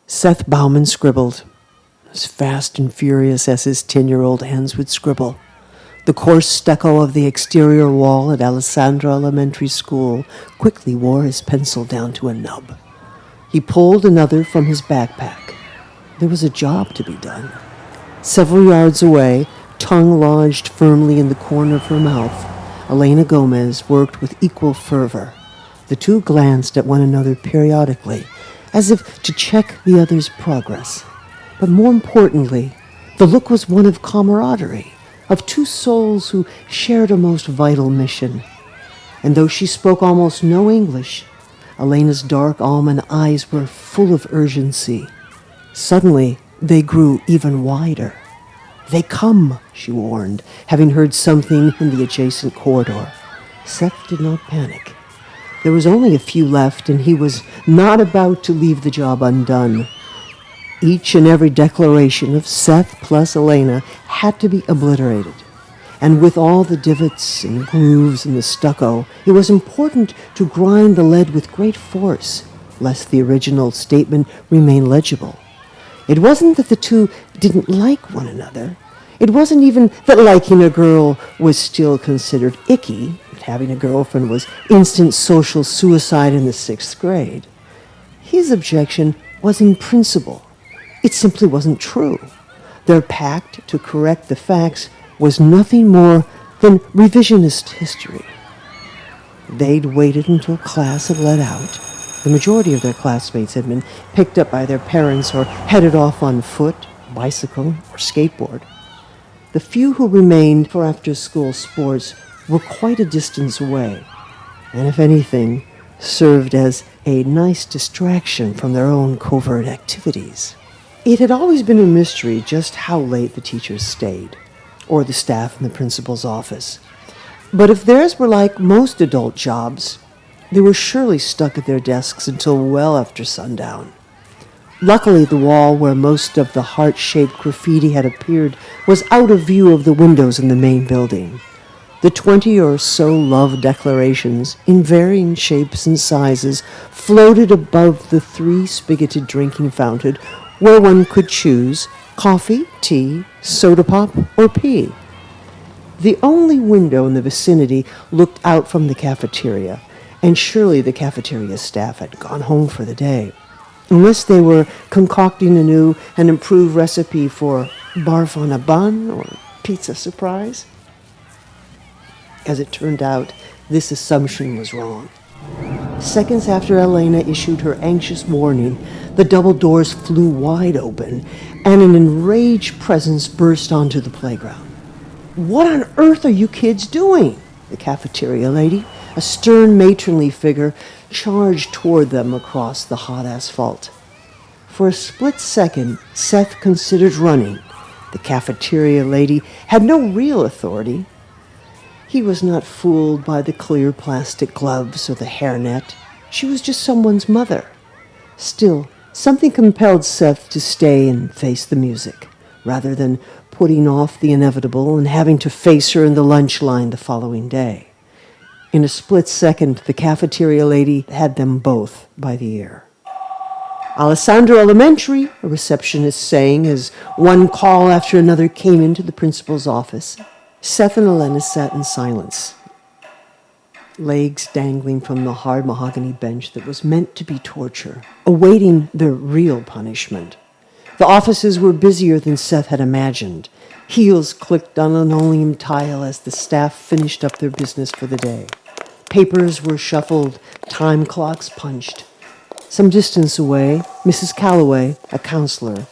Seth Bauman scribbled, as fast and furious as his 10-year-old hands would scribble. The coarse stucco of the exterior wall at Alessandra Elementary School quickly wore his pencil down to a nub. He pulled another from his backpack. There was a job to be done. Several yards away, tongue lodged firmly in the corner of her mouth, Elena Gomez worked with equal fervor. The two glanced at one another periodically, as if to check the other's progress. But more importantly, the look was one of camaraderie, of two souls who shared a most vital mission. And though she spoke almost no English, Elena's dark almond eyes were full of urgency. Suddenly, they grew even wider. "They come," she warned, having heard something in the adjacent corridor. Seth did not panic. There was only a few left, and he was not about to leave the job undone. Each and every declaration of Seth plus Elena had to be obliterated. And with all the divots and grooves in the stucco, it was important to grind the lead with great force, lest the original statement remain legible. It wasn't that the two didn't like one another. It wasn't even that liking a girl was still considered icky. Having a girlfriend was instant social suicide in the 6th grade. His objection was in principle. It simply wasn't true. Their pact to correct the facts was nothing more than revisionist history. They'd waited until class had let out. The majority of their classmates had been picked up by their parents or headed off on foot, bicycle, or skateboard. The few who remained for after-school sports were quite a distance away, and if anything, served as a nice distraction from their own covert activities. It had always been a mystery just how late the teachers stayed, or the staff in the principal's office. But if theirs were like most adult jobs, they were surely stuck at their desks until well after sundown. Luckily, the wall where most of the heart-shaped graffiti had appeared was out of view of the windows in the main building. The 20 or so love declarations, in varying shapes and sizes, floated above the 3 spigoted drinking fountain where one could choose coffee, tea, soda pop, or pee. The only window in the vicinity looked out from the cafeteria, and surely the cafeteria staff had gone home for the day, unless they were concocting a new and improved recipe for barf on a bun or pizza surprise. As it turned out, this assumption was wrong. Seconds after Elena issued her anxious warning, the double doors flew wide open, and an enraged presence burst onto the playground. "What on earth are you kids doing?" The cafeteria lady, a stern matronly figure, charged toward them across the hot asphalt. For a split second, Seth considered running. The cafeteria lady had no real authority. He was not fooled by the clear plastic gloves or the hairnet. She was just someone's mother. Still, something compelled Seth to stay and face the music, rather than putting off the inevitable and having to face her in the lunch line the following day. In a split second, the cafeteria lady had them both by the ear. "Alessandra Elementary," a receptionist sang as one call after another came into the principal's office. Seth and Elena sat in silence, legs dangling from the hard mahogany bench that was meant to be torture, awaiting their real punishment. The offices were busier than Seth had imagined. Heels clicked on linoleum tile as the staff finished up their business for the day. Papers were shuffled, time clocks punched. Some distance away, Mrs. Calloway, a counselor,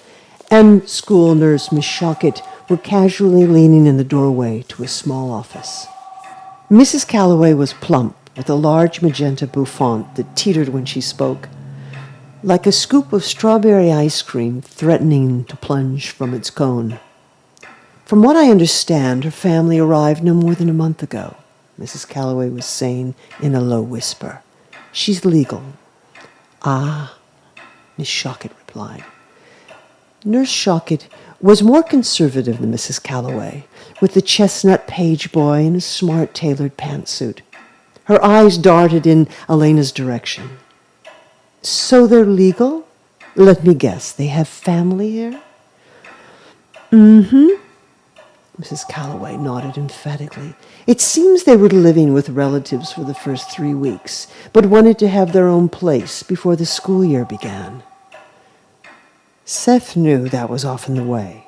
and school nurse Miss Shockett were casually leaning in the doorway to a small office. Mrs. Calloway was plump, with a large magenta bouffant that teetered when she spoke, like a scoop of strawberry ice cream threatening to plunge from its cone. "From what I understand, her family arrived no more than a month ago," Mrs. Calloway was saying in a low whisper. "She's legal." "Ah," Miss Shockett replied. Nurse Shockett was more conservative than Mrs. Calloway, with the chestnut page boy in a smart tailored pantsuit. Her eyes darted in Elena's direction. "So they're legal?" Let me guess, they have family here? Mm-hmm. Mrs. Calloway nodded emphatically. It seems they were living with relatives for the first 3 weeks, but wanted to have their own place before the school year began. Seth knew that was often the way.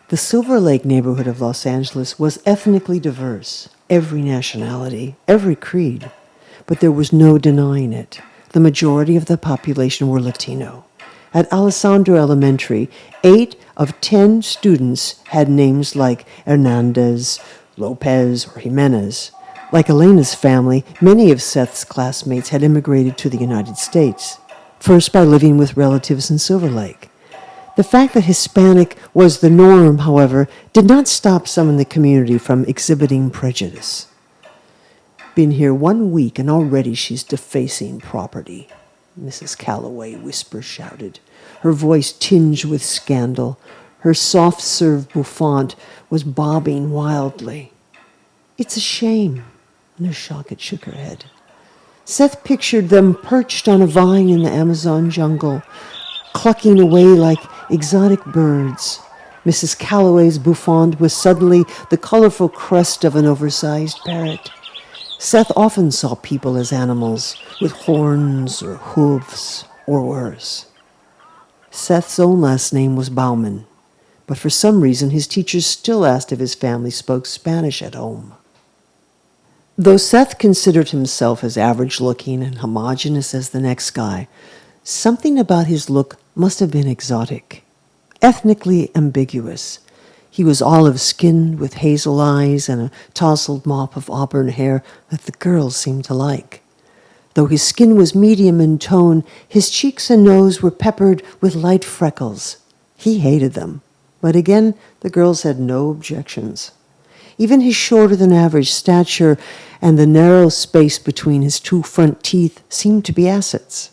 The Silver Lake neighborhood of Los Angeles was ethnically diverse, every nationality, every creed, but there was no denying it. The majority of the population were Latino. At Alessandro Elementary, 8 of 10 students had names like Hernandez, Lopez, or Jimenez. Like Elena's family, many of Seth's classmates had immigrated to the United States, first by living with relatives in Silver Lake. The fact that Hispanic was the norm, however, did not stop some in the community from exhibiting prejudice. Been here 1 week and already she's defacing property, Mrs. Calloway whisper shouted, her voice tinged with scandal. Her soft-serve bouffant was bobbing wildly. It's a shame, Nushakat shook her head. Seth pictured them perched on a vine in the Amazon jungle, clucking away like exotic birds. Mrs. Calloway's bouffant was suddenly the colorful crest of an oversized parrot. Seth often saw people as animals, with horns or hooves or worse. Seth's own last name was Bauman, but for some reason his teachers still asked if his family spoke Spanish at home. Though Seth considered himself as average-looking and homogeneous as the next guy, something about his look must have been exotic, ethnically ambiguous. He was olive-skinned with hazel eyes and a tousled mop of auburn hair that the girls seemed to like. Though his skin was medium in tone, his cheeks and nose were peppered with light freckles. He hated them, but again, the girls had no objections. Even his shorter-than-average stature and the narrow space between his 2 front teeth seemed to be assets.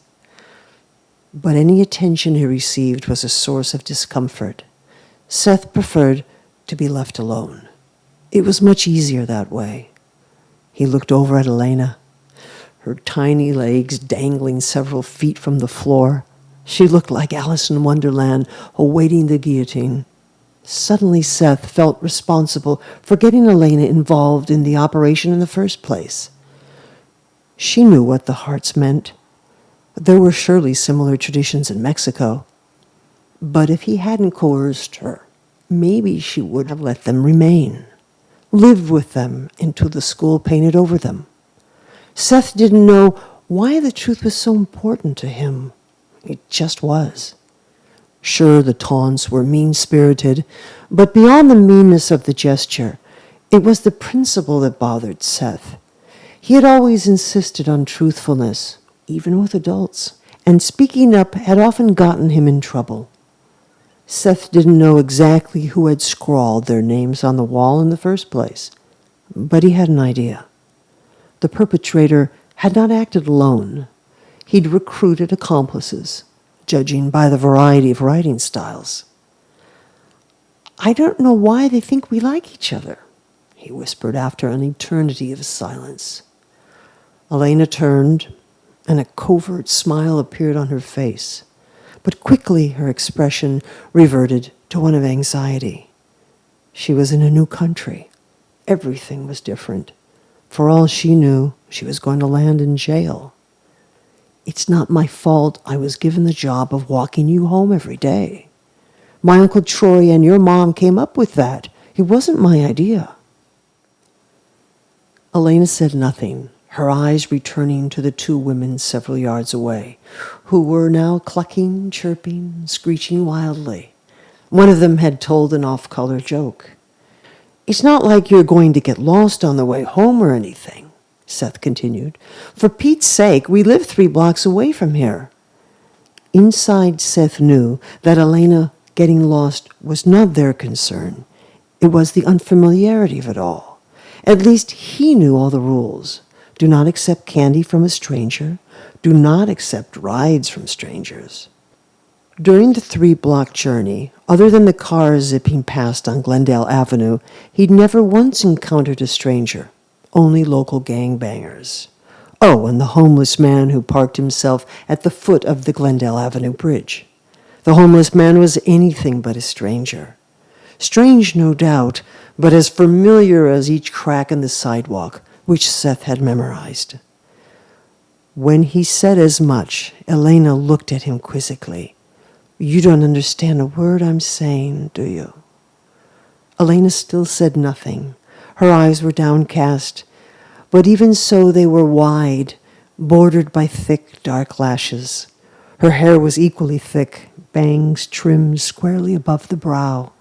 But any attention he received was a source of discomfort. Seth preferred to be left alone. It was much easier that way. He looked over at Elena, her tiny legs dangling several feet from the floor. She looked like Alice in Wonderland awaiting the guillotine. Suddenly Seth felt responsible for getting Elena involved in the operation in the first place. She knew what the hearts meant. There were surely similar traditions in Mexico. But if he hadn't coerced her, maybe she would have let them remain, lived with them until the school painted over them. Seth didn't know why the truth was so important to him. It just was. Sure, the taunts were mean-spirited, but beyond the meanness of the gesture, it was the principle that bothered Seth. He had always insisted on truthfulness, even with adults, and speaking up had often gotten him in trouble. Seth didn't know exactly who had scrawled their names on the wall in the first place, but he had an idea. The perpetrator had not acted alone. He'd recruited accomplices, judging by the variety of writing styles. I don't know why they think we like each other, he whispered after an eternity of silence. Elena turned, and a covert smile appeared on her face. But quickly her expression reverted to one of anxiety. She was in a new country. Everything was different. For all she knew, she was going to land in jail. It's not my fault I was given the job of walking you home every day. My Uncle Troy and your mom came up with that. It wasn't my idea. Elena said nothing, her eyes returning to the 2 women several yards away, who were now clucking, chirping, screeching wildly. One of them had told an off-color joke. It's not like you're going to get lost on the way home or anything, Seth continued. For Pete's sake, we live 3 blocks away from here. Inside, Seth knew that Elena getting lost was not their concern. It was the unfamiliarity of it all. At least he knew all the rules. Do not accept candy from a stranger. Do not accept rides from strangers. During the 3-block journey, other than the cars zipping past on Glendale Avenue, he'd never once encountered a stranger, only local gangbangers. Oh, and the homeless man who parked himself at the foot of the Glendale Avenue Bridge. The homeless man was anything but a stranger. Strange, no doubt, but as familiar as each crack in the sidewalk, which Seth had memorized. When he said as much, Elena looked at him quizzically. "You don't understand a word I'm saying, do you?" Elena still said nothing. Her eyes were downcast, but even so they were wide, bordered by thick, dark lashes. Her hair was equally thick, bangs trimmed squarely above the brow.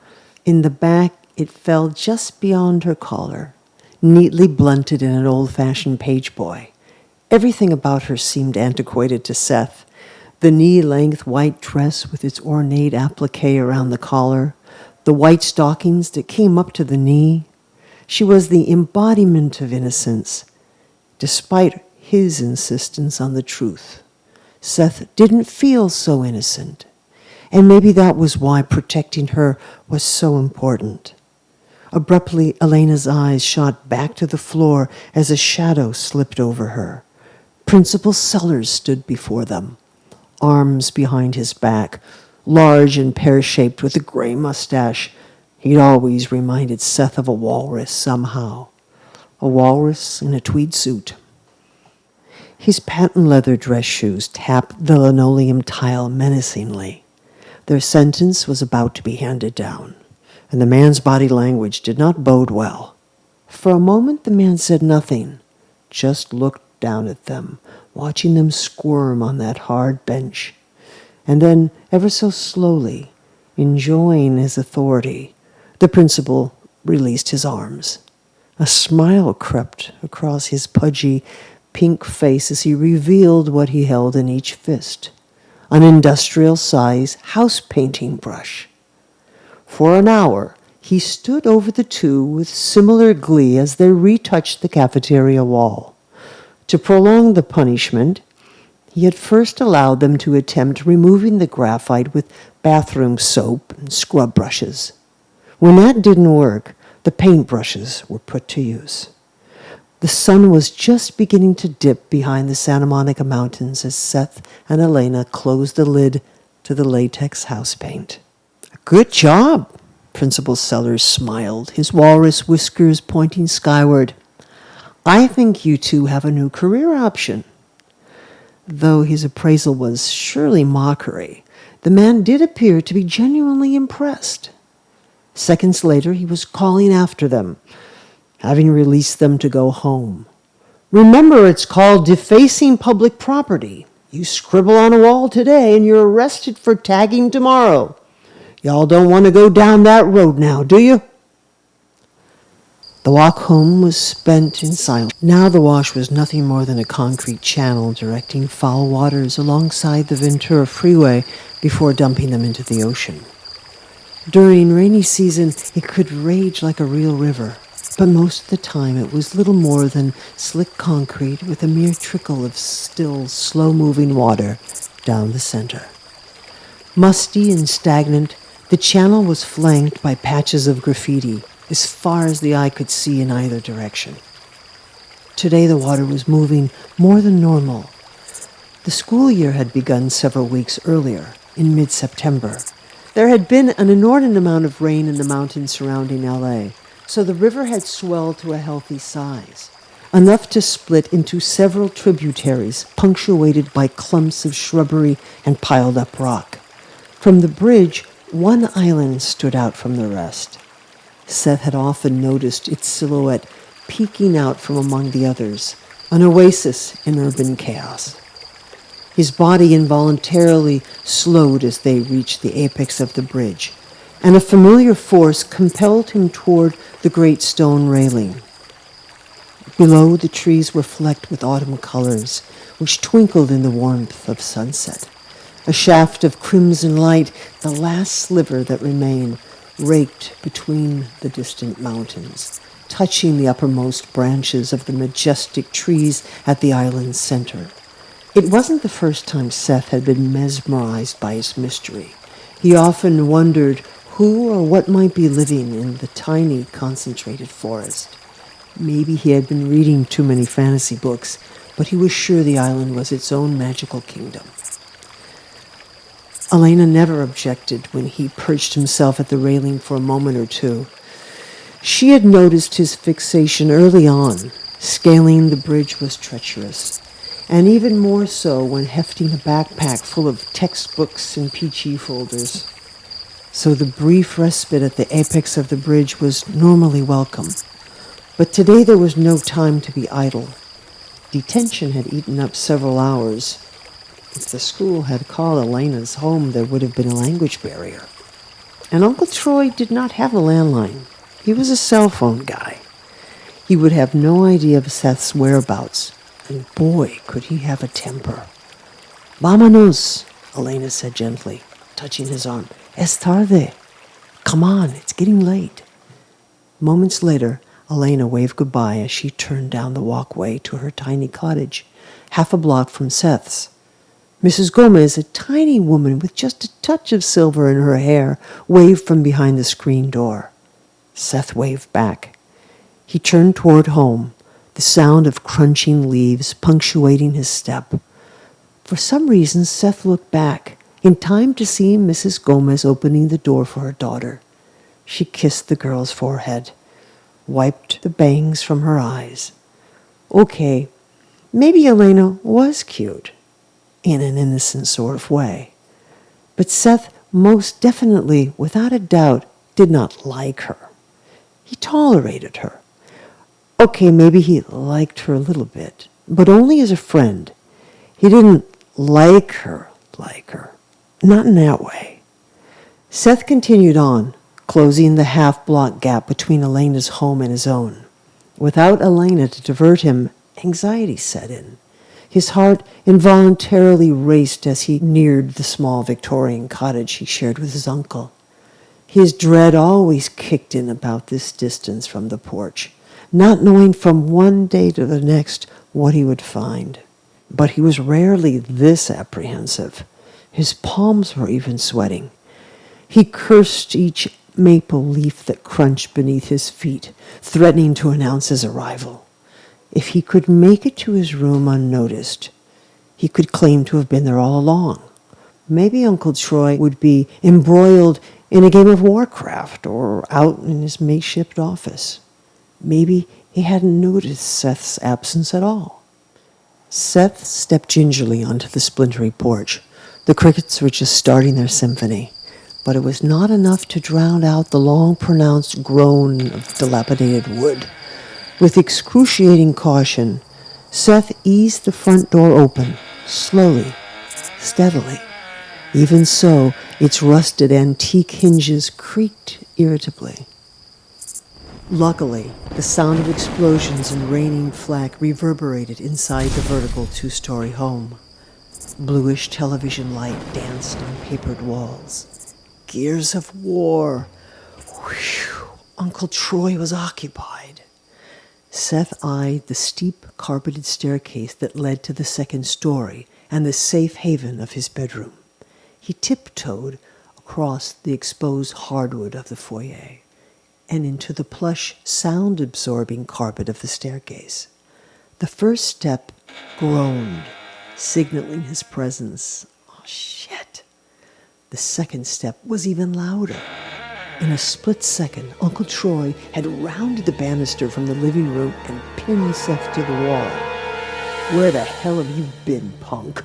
In the back, it fell just beyond her collar, neatly blunted in an old-fashioned page boy. Everything about her seemed antiquated to Seth. The knee-length white dress with its ornate applique around the collar, the white stockings that came up to the knee. She was the embodiment of innocence, despite his insistence on the truth. Seth didn't feel so innocent, and maybe that was why protecting her was so important. Abruptly, Elena's eyes shot back to the floor as a shadow slipped over her. Principal Sellers stood before them, arms behind his back, large and pear-shaped with a gray mustache. He'd always reminded Seth of a walrus somehow. A walrus in a tweed suit. His patent leather dress shoes tapped the linoleum tile menacingly. Their sentence was about to be handed down, and the man's body language did not bode well. For a moment the man said nothing, just looked down at them, watching them squirm on that hard bench. And then, ever so slowly, enjoying his authority, the principal released his arms. A smile crept across his pudgy, pink face as he revealed what he held in each fist, an industrial-size house-painting brush. For an hour, he stood over the two with similar glee as they retouched the cafeteria wall. To prolong the punishment, he had first allowed them to attempt removing the graphite with bathroom soap and scrub brushes. When that didn't work, the paintbrushes were put to use. The sun was just beginning to dip behind the Santa Monica Mountains as Seth and Elena closed the lid to the latex house paint. "Good job," Principal Sellers smiled, his walrus whiskers pointing skyward. "I think you two have a new career option." Though his appraisal was surely mockery, the man did appear to be genuinely impressed. Seconds later, he was calling after them, having released them to go home. "Remember, it's called defacing public property. You scribble on a wall today and you're arrested for tagging tomorrow. Y'all don't want to go down that road now, do you?" The walk home was spent in silence. Now the wash was nothing more than a concrete channel directing foul waters alongside the Ventura Freeway before dumping them into the ocean. During rainy season, it could rage like a real river, but most of the time it was little more than slick concrete with a mere trickle of still, slow-moving water down the center. Musty and stagnant, the channel was flanked by patches of graffiti, as far as the eye could see in either direction. Today the water was moving more than normal. The school year had begun several weeks earlier, in mid-September. There had been an inordinate amount of rain in the mountains surrounding L.A., so the river had swelled to a healthy size, enough to split into several tributaries punctuated by clumps of shrubbery and piled-up rock. From the bridge, one island stood out from the rest. Seth had often noticed its silhouette peeking out from among the others, an oasis in urban chaos. His body involuntarily slowed as they reached the apex of the bridge, and a familiar force compelled him toward the great stone railing. Below, the trees were flecked with autumn colors, which twinkled in the warmth of sunset. A shaft of crimson light, the last sliver that remained, raked between the distant mountains, touching the uppermost branches of the majestic trees at the island's center. It wasn't the first time Seth had been mesmerized by its mystery. He often wondered who or what might be living in the tiny, concentrated forest. Maybe he had been reading too many fantasy books, but he was sure the island was its own magical kingdom. Elena never objected when he perched himself at the railing for a moment or two. She had noticed his fixation early on. Scaling the bridge was treacherous, and even more so when hefting a backpack full of textbooks and peachy folders. So the brief respite at the apex of the bridge was normally welcome. But today there was no time to be idle. Detention had eaten up several hours. If the school had called Elena's home, there would have been a language barrier. And Uncle Troy did not have a landline. He was a cell phone guy. He would have no idea of Seth's whereabouts, and boy, could he have a temper. "Vámonos," Elena said gently, touching his arm. "Es tarde. Come on, it's getting late." Moments later, Elena waved goodbye as she turned down the walkway to her tiny cottage, half a block from Seth's. Mrs. Gomez, a tiny woman with just a touch of silver in her hair, waved from behind the screen door. Seth waved back. He turned toward home, the sound of crunching leaves punctuating his step. For some reason, Seth looked back, in time to see Mrs. Gomez opening the door for her daughter. She kissed the girl's forehead, wiped the bangs from her eyes. Okay, maybe Elena was cute, in an innocent sort of way. But Seth most definitely, without a doubt, did not like her. He tolerated her. Okay, maybe he liked her a little bit, but only as a friend. He didn't like her. Not in that way. Seth continued on, closing the half-block gap between Elena's home and his own. Without Elena to divert him, anxiety set in. His heart involuntarily raced as he neared the small Victorian cottage he shared with his uncle. His dread always kicked in about this distance from the porch, not knowing from one day to the next what he would find. But he was rarely this apprehensive. His palms were even sweating. He cursed each maple leaf that crunched beneath his feet, threatening to announce his arrival. If he could make it to his room unnoticed, he could claim to have been there all along. Maybe Uncle Troy would be embroiled in a game of Warcraft or out in his makeshift office. Maybe he hadn't noticed Seth's absence at all. Seth stepped gingerly onto the splintery porch. The crickets were just starting their symphony, but it was not enough to drown out the long-pronounced groan of dilapidated wood. With excruciating caution, Seth eased the front door open, slowly, steadily. Even so, its rusted antique hinges creaked irritably. Luckily, the sound of explosions and raining flak reverberated inside the vertical two-story home. Bluish television light danced on papered walls. Gears of war. Whew, Uncle Troy was occupied. Seth eyed the steep, carpeted staircase that led to the second story and the safe haven of his bedroom. He tiptoed across the exposed hardwood of the foyer and into the plush, sound-absorbing carpet of the staircase. The first step groaned, signaling his presence. Oh, shit. The second step was even louder. In a split second, Uncle Troy had rounded the banister from the living room and pinned Seth to the wall. "Where the hell have you been, punk?"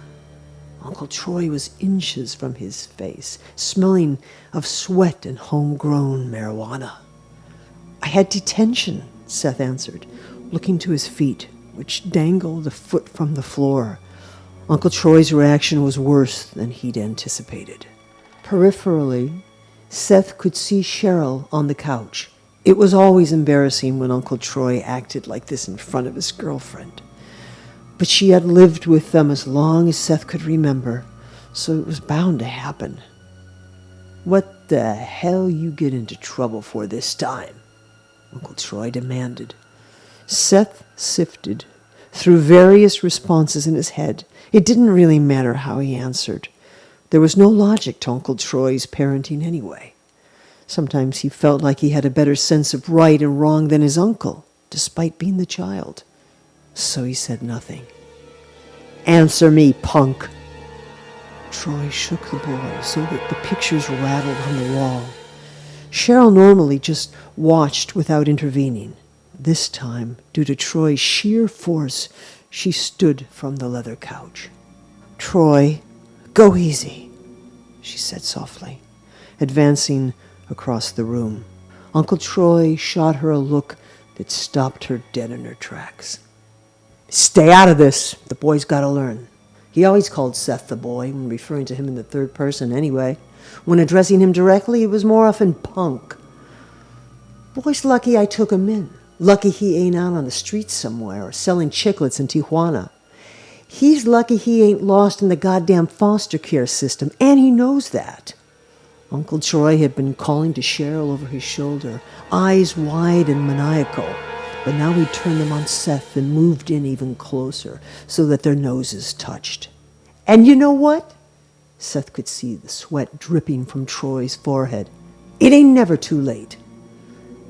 Uncle Troy was inches from his face, smelling of sweat and homegrown marijuana. "I had detention," Seth answered, looking to his feet, which dangled a foot from the floor. Uncle Troy's reaction was worse than he'd anticipated. Peripherally, Seth could see Cheryl on the couch. It was always embarrassing when Uncle Troy acted like this in front of his girlfriend. But she had lived with them as long as Seth could remember, so it was bound to happen. "What the hell you get into trouble for this time?" Uncle Troy demanded. Seth sifted through various responses in his head. It didn't really matter how he answered. There was no logic to Uncle Troy's parenting anyway. Sometimes he felt like he had a better sense of right and wrong than his uncle, despite being the child. So he said nothing. "Answer me, punk." Troy shook the boy so that the pictures rattled on the wall. Cheryl normally just watched without intervening. This time, due to Troy's sheer force, she stood from the leather couch. "Troy, go easy," she said softly, advancing across the room. Uncle Troy shot her a look that stopped her dead in her tracks. "Stay out of this. The boy's got to learn." He always called Seth the boy, when referring to him in the third person anyway. When addressing him directly, it was more often punk. "Boy's lucky I took him in. Lucky he ain't out on the streets somewhere or selling chiclets in Tijuana. He's lucky he ain't lost in the goddamn foster care system, and he knows that." Uncle Troy had been calling to Cheryl over his shoulder, eyes wide and maniacal, but now he turned them on Seth and moved in even closer so that their noses touched. "And you know what?" Seth could see the sweat dripping from Troy's forehead. "It ain't never too late."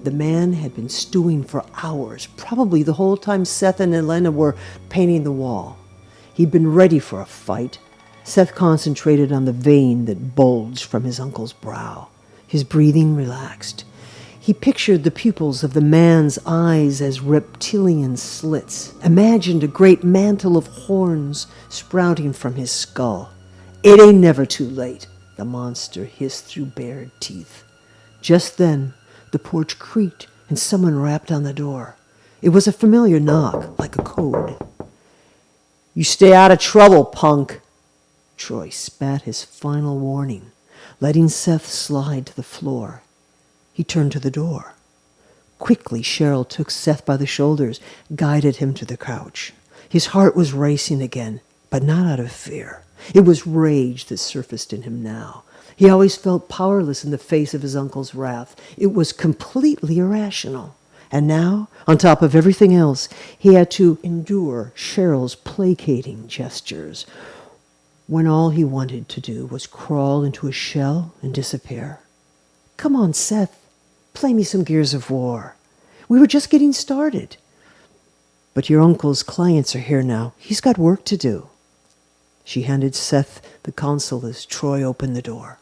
The man had been stewing for hours, probably the whole time Seth and Elena were painting the wall. He'd been ready for a fight. Seth concentrated on the vein that bulged from his uncle's brow. His breathing relaxed. He pictured the pupils of the man's eyes as reptilian slits, imagined a great mantle of horns sprouting from his skull. "It ain't never too late," the monster hissed through bared teeth. Just then, the porch creaked and someone rapped on the door. It was a familiar knock, like a code. "You stay out of trouble, punk." Troy spat his final warning, letting Seth slide to the floor. He turned to the door. Quickly, Cheryl took Seth by the shoulders, guided him to the couch. His heart was racing again, but not out of fear. It was rage that surfaced in him now. He always felt powerless in the face of his uncle's wrath. It was completely irrational. And now, on top of everything else, he had to endure Cheryl's placating gestures, when all he wanted to do was crawl into a shell and disappear. "Come on, Seth. Play me some Gears of War. We were just getting started." "But your uncle's clients are here now. He's got work to do." She handed Seth the console as Troy opened the door.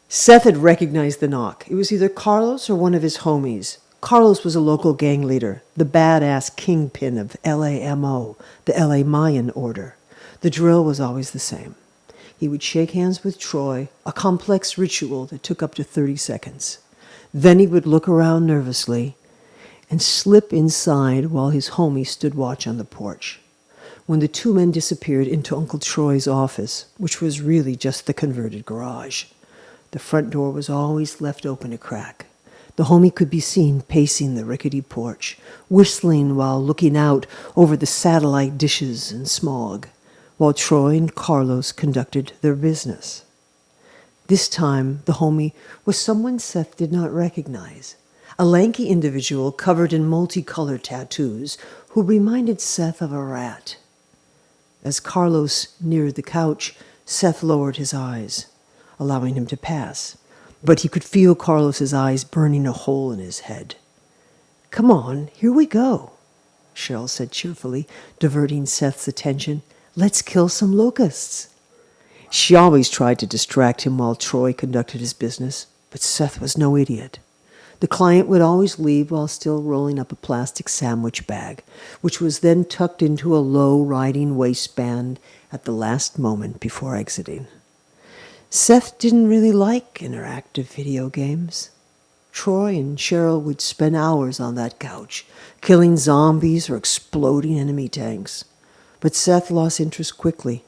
Seth had recognized the knock. It was either Carlos or one of his homies. Carlos was a local gang leader, the badass kingpin of LAMO, the LA Mayan order. The drill was always the same. He would shake hands with Troy, a complex ritual that took up to 30 seconds. Then he would look around nervously and slip inside while his homie stood watch on the porch. When the two men disappeared into Uncle Troy's office, which was really just the converted garage, the front door was always left open a crack. The homie could be seen pacing the rickety porch, whistling while looking out over the satellite dishes and smog, while Troy and Carlos conducted their business. This time, the homie was someone Seth did not recognize, a lanky individual covered in multicolored tattoos who reminded Seth of a rat. As Carlos neared the couch, Seth lowered his eyes, allowing him to pass, but he could feel Carlos's eyes burning a hole in his head. "Come on, here we go," Cheryl said cheerfully, diverting Seth's attention. "Let's kill some locusts." She always tried to distract him while Troy conducted his business, but Seth was no idiot. The client would always leave while still rolling up a plastic sandwich bag, which was then tucked into a low-riding waistband at the last moment before exiting. Seth didn't really like interactive video games. Troy and Cheryl would spend hours on that couch, killing zombies or exploding enemy tanks. But Seth lost interest quickly,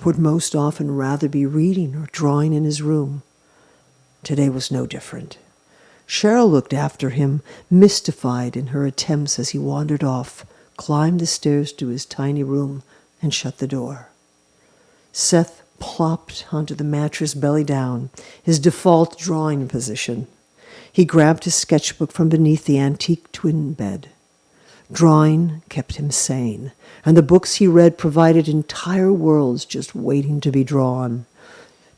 would most often rather be reading or drawing in his room. Today was no different. Cheryl looked after him, mystified in her attempts as he wandered off, climbed the stairs to his tiny room, and shut the door. Seth plopped onto the mattress belly down, his default drawing position. He grabbed his sketchbook from beneath the antique twin bed. Drawing kept him sane, and the books he read provided entire worlds just waiting to be drawn,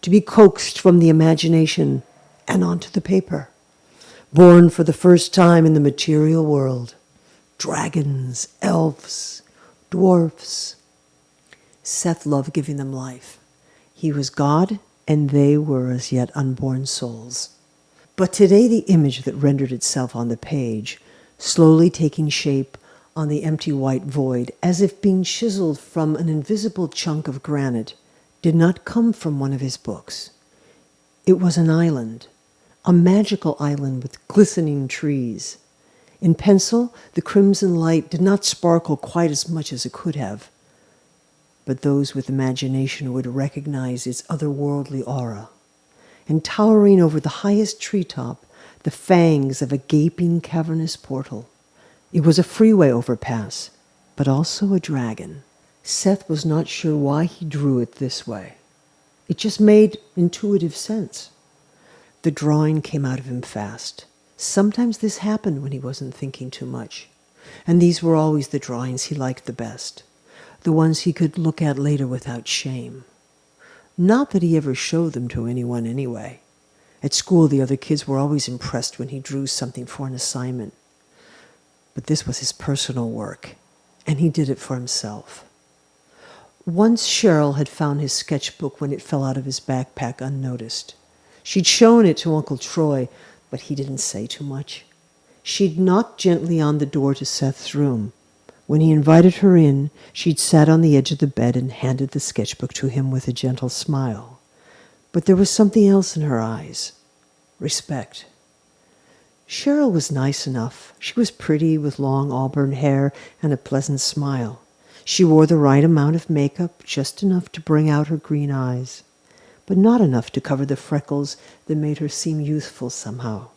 to be coaxed from the imagination and onto the paper. Born for the first time in the material world. Dragons, elves, dwarfs. Seth loved giving them life. He was God, and they were as yet unborn souls. But today the image that rendered itself on the page, slowly taking shape on the empty white void, as if being chiseled from an invisible chunk of granite, did not come from one of his books. It was an island, a magical island with glistening trees. In pencil, the crimson light did not sparkle quite as much as it could have, but those with imagination would recognize its otherworldly aura. And towering over the highest treetop, the fangs of a gaping cavernous portal. It was a freeway overpass, but also a dragon. Seth was not sure why he drew it this way. It just made intuitive sense. The drawing came out of him fast. Sometimes this happened when he wasn't thinking too much. And these were always the drawings he liked the best. The ones he could look at later without shame. Not that he ever showed them to anyone anyway. At school, the other kids were always impressed when he drew something for an assignment. But this was his personal work, and he did it for himself. Once Cheryl had found his sketchbook when it fell out of his backpack unnoticed. She'd shown it to Uncle Troy, but he didn't say too much. She'd knocked gently on the door to Seth's room. When he invited her in, she'd sat on the edge of the bed and handed the sketchbook to him with a gentle smile. But there was something else in her eyes. Respect. Cheryl was nice enough. She was pretty with long auburn hair and a pleasant smile. She wore the right amount of makeup, just enough to bring out her green eyes, but not enough to cover the freckles that made her seem youthful somehow.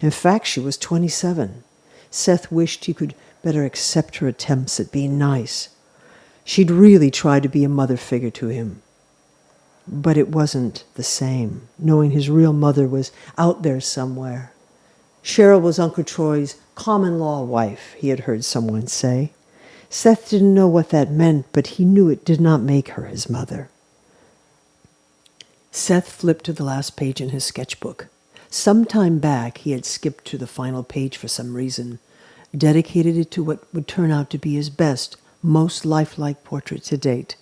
In fact, she was 27. Seth wished he could better accept her attempts at being nice. She'd really tried to be a mother figure to him. But it wasn't the same, knowing his real mother was out there somewhere. Cheryl was Uncle Troy's common-law wife, he had heard someone say. Seth didn't know what that meant, but he knew it did not make her his mother. Seth flipped to the last page in his sketchbook. Some time back, he had skipped to the final page for some reason, dedicated it to what would turn out to be his best, most lifelike portrait to date.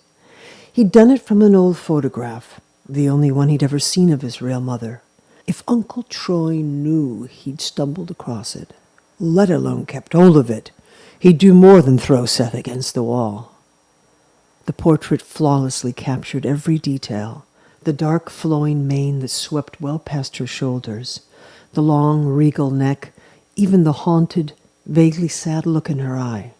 He'd done it from an old photograph, the only one he'd ever seen of his real mother. If Uncle Troy knew he'd stumbled across it, let alone kept hold of it, he'd do more than throw Seth against the wall. The portrait flawlessly captured every detail, the dark flowing mane that swept well past her shoulders, the long regal neck, even the haunted, vaguely sad look in her eye.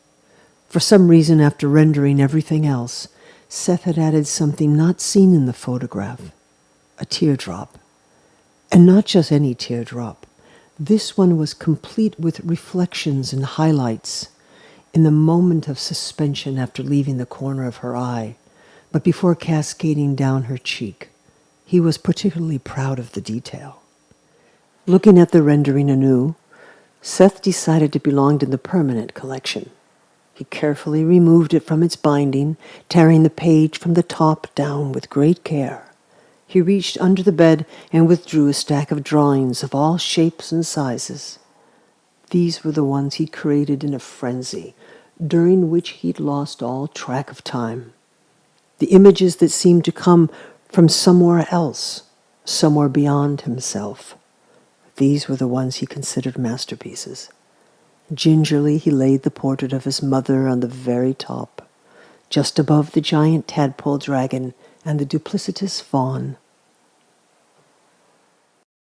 For some reason, after rendering everything else, Seth had added something not seen in the photograph, a teardrop. And not just any teardrop. This one was complete with reflections and highlights in the moment of suspension after leaving the corner of her eye, but before cascading down her cheek. He was particularly proud of the detail. Looking at the rendering anew, Seth decided it belonged in the permanent collection. He carefully removed it from its binding, tearing the page from the top down with great care. He reached under the bed and withdrew a stack of drawings of all shapes and sizes. These were the ones he created in a frenzy, during which he'd lost all track of time. The images that seemed to come from somewhere else, somewhere beyond himself. These were the ones he considered masterpieces. Gingerly, he laid the portrait of his mother on the very top, just above the giant tadpole dragon and the duplicitous fawn.